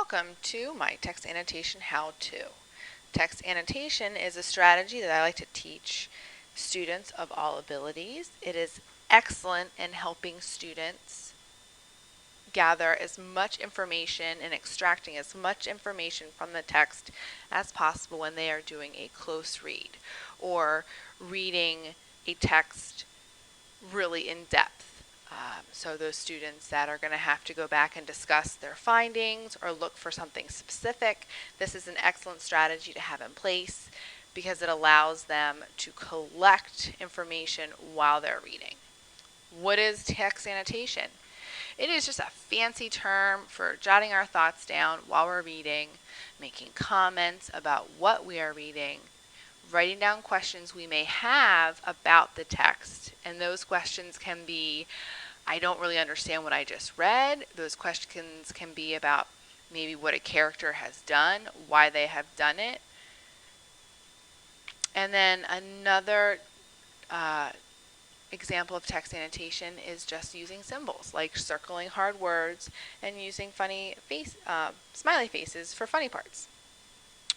Welcome to my text annotation how-to. Text annotation is a strategy that I like to teach students of all abilities. It is excellent in helping students gather as much information and extracting as much information from the text as possible when they are doing a close read or reading a text really in depth. So those students that are going to have to go back and discuss their findings or look for something specific, this is an excellent strategy to have in place because it allows them to collect information while they're reading. What is text annotation? It is just a fancy term for jotting our thoughts down while we're reading, making comments about what we are reading, writing down questions we may have about the text. And those questions can be, I don't really understand what I just read. Those questions can be about maybe what a character has done, why they have done it. And then another example of text annotation is just using symbols, like circling hard words and using funny smiley faces for funny parts.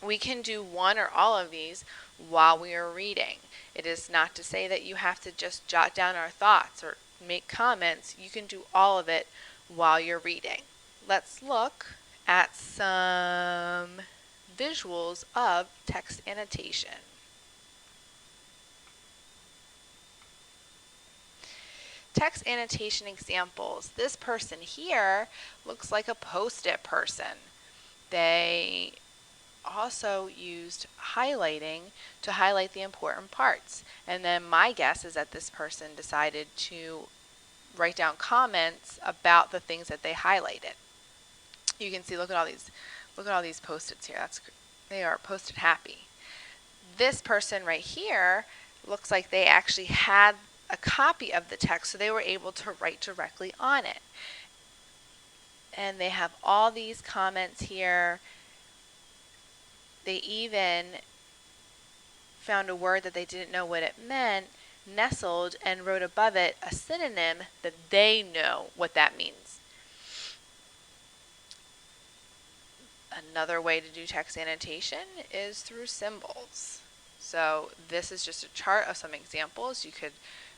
We can do one or all of these while we are reading. It is not to say that you have to just jot down our thoughts or make comments. You can do all of it while you're reading. Let's look at some visuals of text annotation. Text annotation examples. This person here looks like a post-it person. They also used highlighting to highlight the important parts. And then my guess is that this person decided to write down comments about the things that they highlighted. You can see, look at all these post-its here. They are post-it happy. This person right here looks like they actually had a copy of the text, so they were able to write directly on it. And they have all these comments here. They even found a word that they didn't know what it meant, nestled, and wrote above it a synonym that they know what that means. Another way to do text annotation is through symbols. So this is just a chart of some examples. You could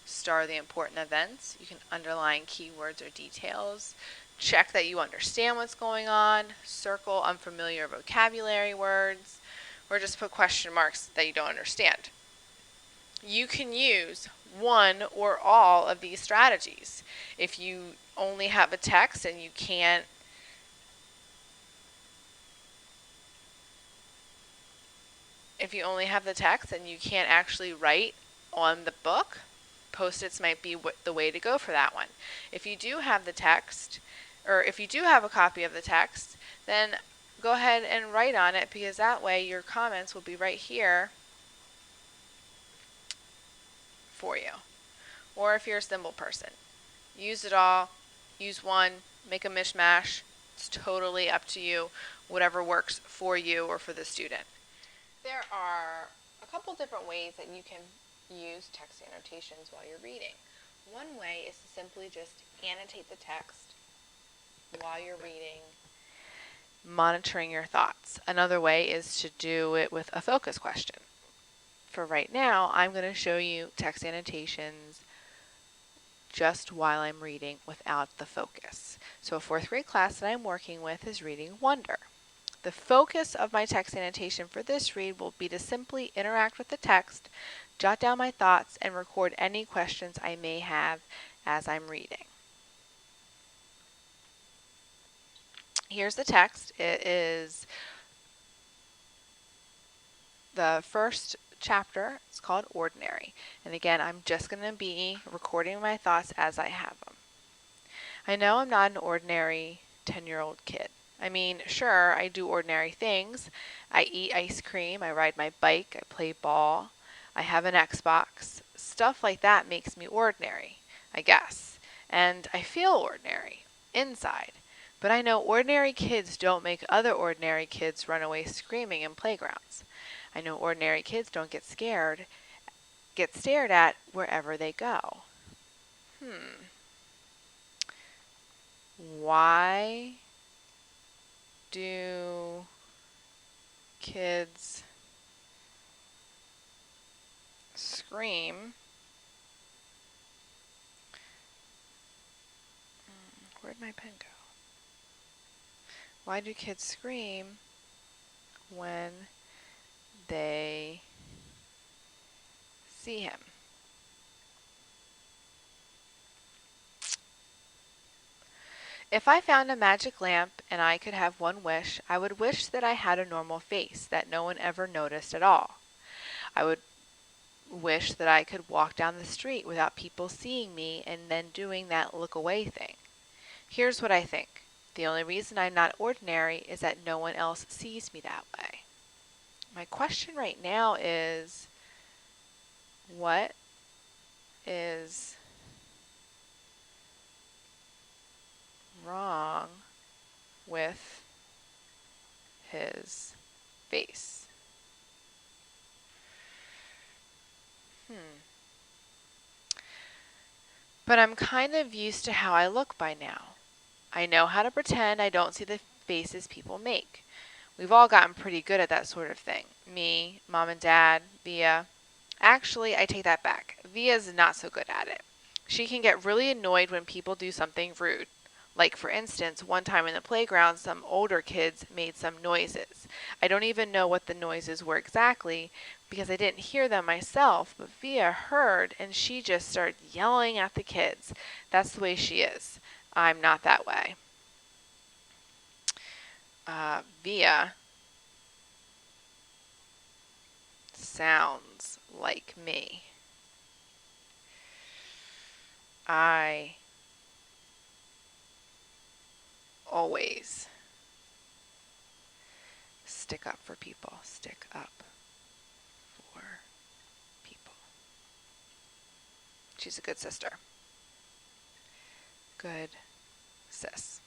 star the important events. You can underline keywords or details. Check that you understand what's going on. Circle unfamiliar vocabulary words. Or just put question marks that you don't understand. You can use one or all of these strategies. If you only have a text and you can't actually write on the book, Post-its might be the way to go for that one. If you do have the text, or if you do have a copy of the text, then go ahead and write on it, because that way your comments will be right here for you. Or if you're a symbol person, use it all, use one, make a mishmash. It's totally up to you, whatever works for you or for the student. There are a couple different ways that you can use text annotations while you're reading. One way is to simply just annotate the text while you're reading, monitoring your thoughts. Another way is to do it with a focus question. For right now, I'm going to show you text annotations just while I'm reading without the focus. So a 4th grade class that I'm working with is reading Wonder. The focus of my text annotation for this read will be to simply interact with the text, jot down my thoughts, and record any questions I may have as I'm reading. Here's the text. It is the first chapter. It's called Ordinary. And again, I'm just going to be recording my thoughts as I have them. I know I'm not an ordinary 10-year-old kid. I mean, sure, I do ordinary things. I eat ice cream, I ride my bike, I play ball, I have an Xbox. Stuff like that makes me ordinary, I guess. And I feel ordinary inside. But I know ordinary kids don't make other ordinary kids run away screaming in playgrounds. I know ordinary kids don't get stared at wherever they go. Why do kids scream? Where'd my pen go? Why do kids scream when they see him? If I found a magic lamp and I could have one wish, I would wish that I had a normal face that no one ever noticed at all. I would wish that I could walk down the street without people seeing me and then doing that look away thing. Here's what I think. The only reason I'm not ordinary is that no one else sees me that way. My question right now is, what is wrong with his face? But I'm kind of used to how I look by now. I know how to pretend I don't see the faces people make. We've all gotten pretty good at that sort of thing. Me, Mom and Dad, Via. Actually, I take that back. Via's not so good at it. She can get really annoyed when people do something rude. Like, for instance, one time in the playground, some older kids made some noises. I don't even know what the noises were exactly because I didn't hear them myself, but Via heard and she just started yelling at the kids. That's the way she is. I'm not that way. Via sounds like me. I always stick up for people. Stick up for people. She's a good sister. Good sis.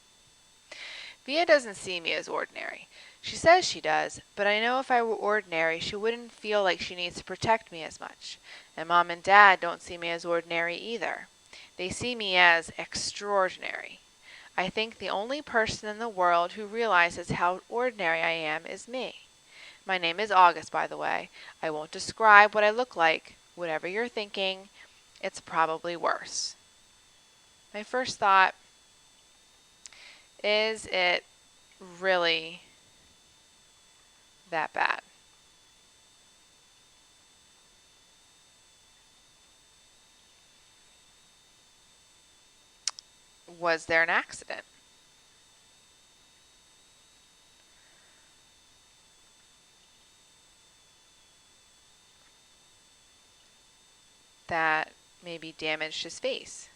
Via doesn't see me as ordinary. She says she does, but I know if I were ordinary, she wouldn't feel like she needs to protect me as much. And Mom and Dad don't see me as ordinary either. They see me as extraordinary. I think the only person in the world who realizes how ordinary I am is me. My name is August, by the way. I won't describe what I look like. Whatever you're thinking, it's probably worse. My first thought, is it really that bad? Was there an accident? That maybe damaged his face?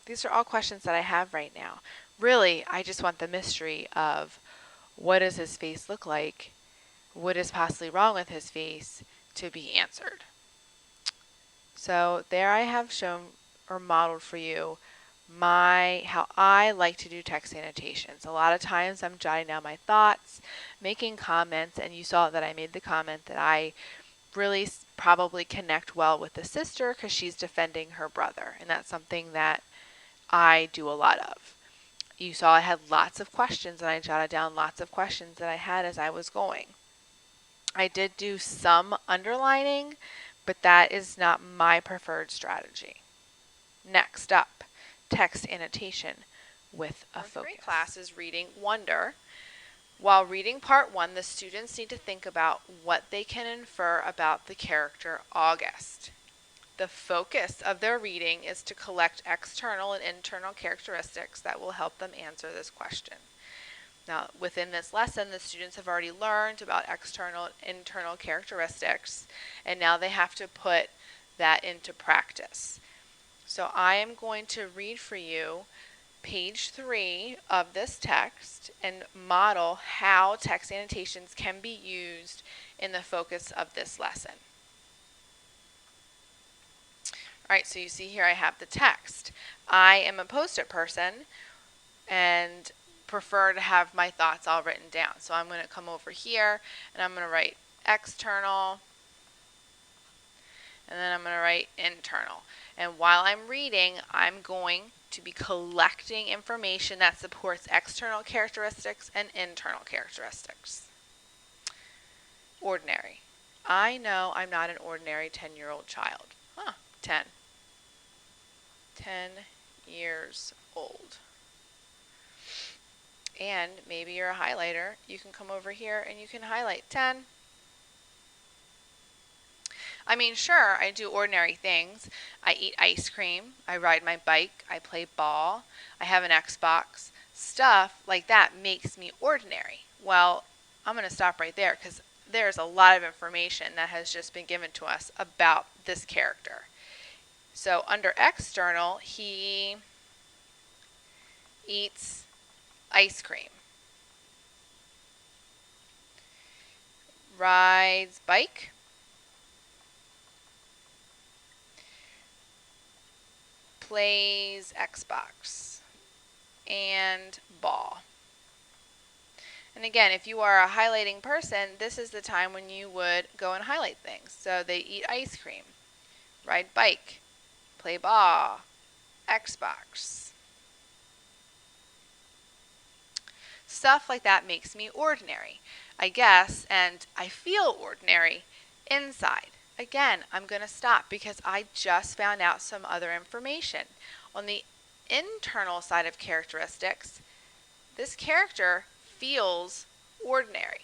These are all questions that I have right now. Really, I just want the mystery of what does his face look like? What is possibly wrong with his face to be answered? So there I have shown or modeled for you how I like to do text annotations. A lot of times I'm jotting down my thoughts, making comments, and you saw that I made the comment that I really probably connect well with the sister because she's defending her brother, and that's something that I do a lot of. You saw I had lots of questions, and I jotted down lots of questions that I had as I was going. I did do some underlining, but that is not my preferred strategy. Next up, text annotation with a focus. Our grade class is reading Wonder. While reading part 1, the students need to think about what they can infer about the character August. The focus of their reading is to collect external and internal characteristics that will help them answer this question. Now, within this lesson, the students have already learned about external and internal characteristics, and now they have to put that into practice. So I am going to read for you page 3 of this text and model how text annotations can be used in the focus of this lesson. All right, so you see here I have the text. I am a post-it person and prefer to have my thoughts all written down. So I'm going to come over here and I'm going to write external, and then I'm going to write internal. And while I'm reading, I'm going to be collecting information that supports external characteristics and internal characteristics. Ordinary. I know I'm not an ordinary 10-year-old child. 10. 10 years old. And maybe you're a highlighter. You can come over here and you can highlight 10. I mean, sure, I do ordinary things. I eat ice cream, I ride my bike, I play ball, I have an Xbox. Stuff like that makes me ordinary. Well, I'm going to stop right there because there's a lot of information that has just been given to us about this character. So under external, he eats ice cream, rides bike, plays Xbox, and ball. And again, if you are a highlighting person, this is the time when you would go and highlight things. So they eat ice cream, ride bike, play ball, Xbox. Stuff like that makes me ordinary, I guess, and I feel ordinary inside. Again, I'm going to stop because I just found out some other information. On the internal side of characteristics, this character feels ordinary.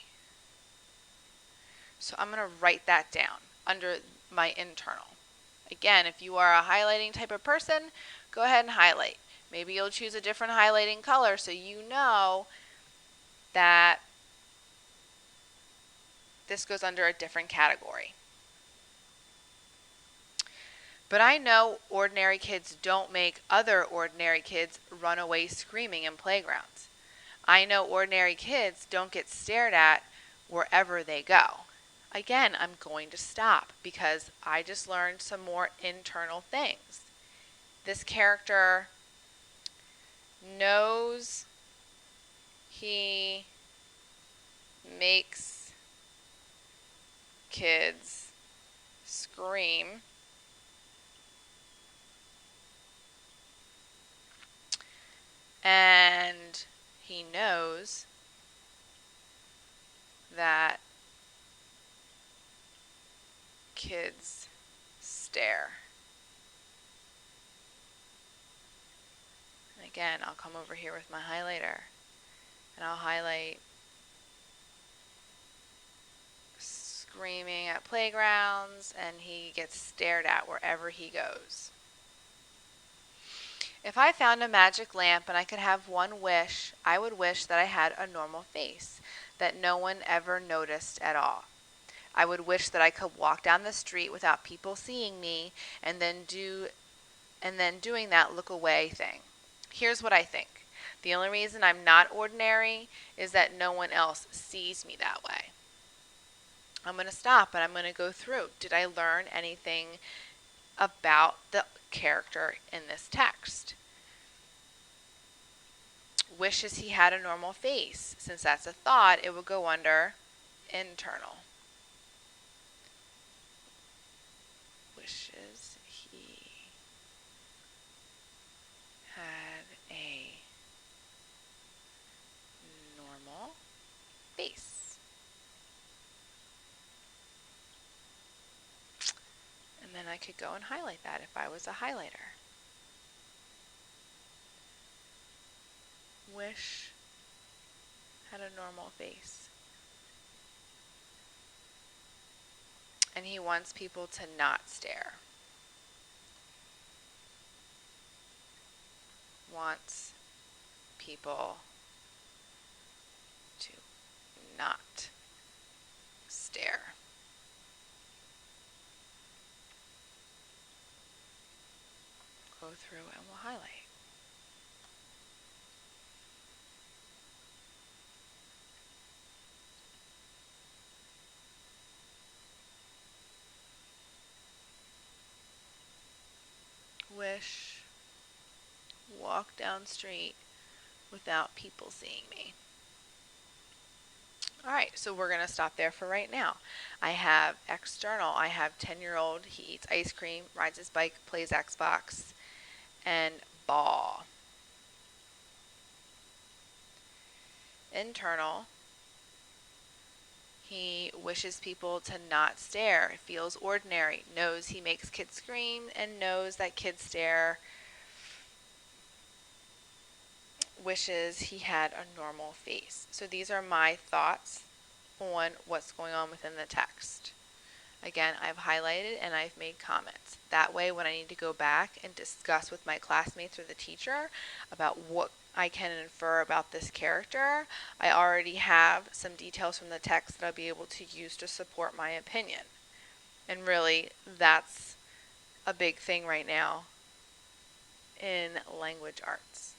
So I'm going to write that down under my internal. Again, if you are a highlighting type of person, go ahead and highlight. Maybe you'll choose a different highlighting color so you know that this goes under a different category. But I know ordinary kids don't make other ordinary kids run away screaming in playgrounds. I know ordinary kids don't get stared at wherever they go. Again, I'm going to stop because I just learned some more internal things. This character knows he makes kids scream and he knows that kids stare. And again, I'll come over here with my highlighter and I'll highlight screaming at playgrounds, and he gets stared at wherever he goes. If I found a magic lamp and I could have one wish, I would wish that I had a normal face that no one ever noticed at all. I would wish that I could walk down the street without people seeing me and then doing that look away thing. Here's what I think. The only reason I'm not ordinary is that no one else sees me that way. I'm going to stop and I'm going to go through. Did I learn anything about the character in this text? Wishes he had a normal face. Since that's a thought, it would go under internal. Wishes he had a normal face. And then I could go and highlight that if I was a highlighter. Wish had a normal face. And he wants people to not stare. Wants people to not stare. Go through and we'll highlight. Wish, walk down street without people seeing me. All right, so we're going to stop there for right now. I have external. I have 10-year-old. He eats ice cream, rides his bike, plays Xbox, and ball. Internal. He wishes people to not stare, feels ordinary, knows he makes kids scream, and knows that kids stare, wishes he had a normal face. So these are my thoughts on what's going on within the text. Again, I've highlighted and I've made comments. That way, when I need to go back and discuss with my classmates or the teacher about what I can infer about this character, I already have some details from the text that I'll be able to use to support my opinion. And really, that's a big thing right now in language arts.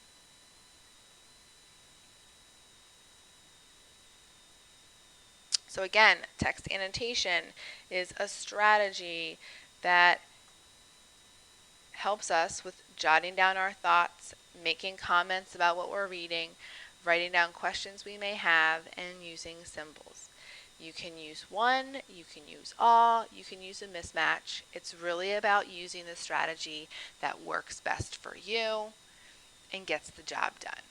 So again, text annotation is a strategy that helps us with jotting down our thoughts, making comments about what we're reading, writing down questions we may have, and using symbols. You can use one, you can use all, you can use a mismatch. It's really about using the strategy that works best for you and gets the job done.